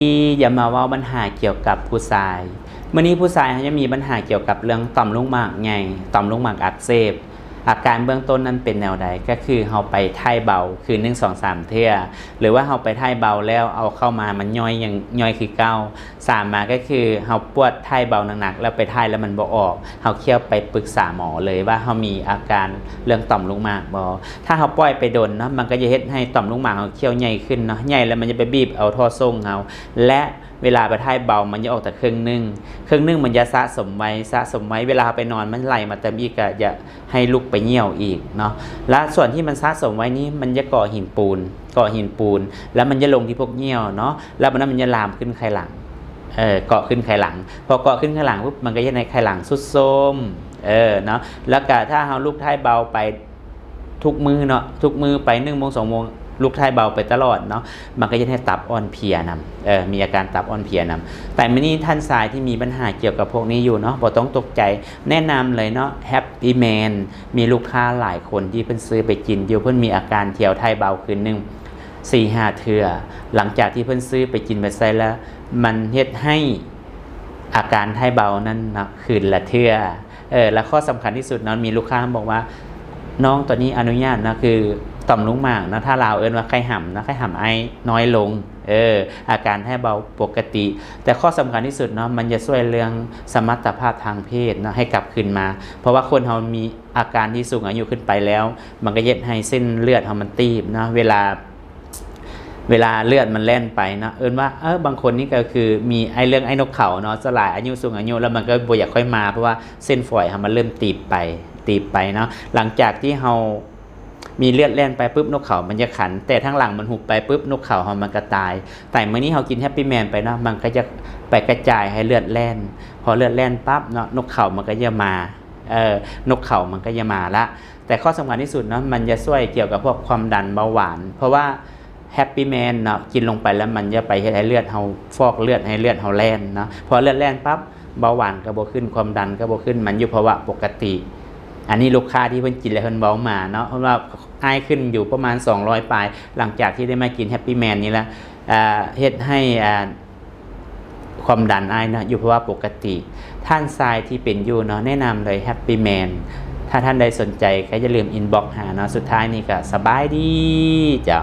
ที่อย่ามาว่าปัญหาเกี่ยวกับผู้ชายเมื่อนี้ผู้ชายเขาจะมีปัญหาเกี่ยวกับเรื่องต่อมลูกหมากไงต่อมลูกหมากอักเสบอาการเบื้องต้นนั้นเป็นแนวใดก็คือเราไปท่ายเบาคือ1 2 3เทื่อหรือว่าเราไปท่ายเบาแล้วเอาเข้ามามันย่อยอย่างย่อยคือเก้า3มาก็คือเราปวดท่ายเบาหนักๆแล้วไปท่ายแล้วมันบ่ออกเราเคี่ยวไปปรึกษาหมอเลยว่าเรามีอาการเรื่องต่อมลูกหมากบ่ถ้าเราปล่อยไปโดนเนาะมันก็จะเฮ็ดให้ต่อมลูกหมากเราเคี่ยวใหญ่ขึ้นเนาะใหญ่แล้วมันจะไปบีบเอาท่อส่งเราและเวลาไปท่ายเบามันจะออกแต่ครึ่งนึงมันจะสะสมไว้เวลาไปนอนมันไหลมาเต็มอีกก็จะให้ลุกไปเหี่ยวอีกเนาะและส่วนที่มันสะสมไว้นี้มันจะก่อหินปูนแล้วมันจะลงที่พวกเหี่ยวเนาะแล้วมันจะลามขึ้นไขหลังเกาะขึ้นไขหลังพอเกาะขึ้นไขหลังปุ๊บมันก็จะในไขหลังสุดโทรมเนาะแล้วก็ถ้าเราลุกท่ายเบาไปทุกมือเนาะทุกมือไป1 โมง 2 โมงลูกท่ายเบาไปตลอดเนาะมันก็จะให้ตับอ่อนเพลียนำมีอาการตับอ่อนเพลียนำแต่มื่อนี้ท่านสายที่มีปัญหาเกี่ยวกับพวกนี้อยู่เนาะบ่ต้องตกใจแนะนำเลยเนาะแฮปปี้แมนมีลูกค้าหลายคนที่เพิ่นซื้อไปกินอยู่เพิ่นมีอาการเที่ยวท่ายเบาคืนนึง4-5 เทื่อหลังจากที่เพิ่นซื้อไปกินไปใส่แล้วมันเฮ็ดให้อาการท่ายเบานั้นนะคืนละเทื่อและข้อสำคัญที่สุดนั้นมีลูกค้าบอกว่าน้องตัวนี้อนุญาตนะคือต่อมลูกหมากนะถ้าเราว่าไข้ห่ำนะไข้ห่ำไอน้อยลงอาการให้เบาปกติแต่ข้อสำคัญที่สุดเนาะมันจะช่วยเรื่องสมรรถภาพทางเพศนะให้กลับคืนมาเพราะว่าคนเรามีอาการที่สูงอายุขึ้นไปแล้วมันก็เย็ดให้เส้นเลือดเรามันตีบนะเวลาเลือดมันแล่นไปนะว่าบางคนนี่ก็คือมีเรื่องนกเขาเนาะสลายอายุสูงอายุแล้วมันก็บ่อยากค่อยมาเพราะว่าเส้นฝอยมันเริ่มตีบไปเนาะหลังจากที่เรามีเลือดแล่นไปปุ๊บนกเขามันจะขันแต่ทั้งหลังมันหุบไปปุ๊บนกเขามันก็ตายแต่เมื่อนี้เรากินแฮปปี้แมนไปเนาะมันก็จะไปกระจายให้เลือดแล่นพอเลือดแล่นปั๊บเนาะนกเขามันก็จะมานกเขามันก็จะมาละแต่ข้อสำคัญที่สุดเนาะมันจะช่วยเกี่ยวกับพวกความดันเบาหวานเพราะว่าแฮปปี้แมนเนาะกินลงไปแล้วมันจะไปให้เลือดเราฟอกเลือดให้เลือดเราแล่นเนาะพอเลือดแล่นปั๊บเบาหวานก็บ่ขึ้นความดันก็บ่ขึ้นมันอยู่ภาวะปกติอันนี้ลูกค้าที่เพิ่นกินแล้วเพิ่นเบามาเนาะเพราะว่าไอขึ้นอยู่ประมาณ200ปลายหลังจากที่ได้มากินแฮปปี้แมนนี้แล้วเฮ็ดให้ความดันไอนะอยู่ภาวะปกติท่านทรายที่เป็นอยู่เนาะแนะนำเลยแฮปปี้แมนถ้าท่านใดสนใจก็อย่าลืมอินบ็อกซ์หาเนาะสุดท้ายนี่ก็สบายดีจ้ะ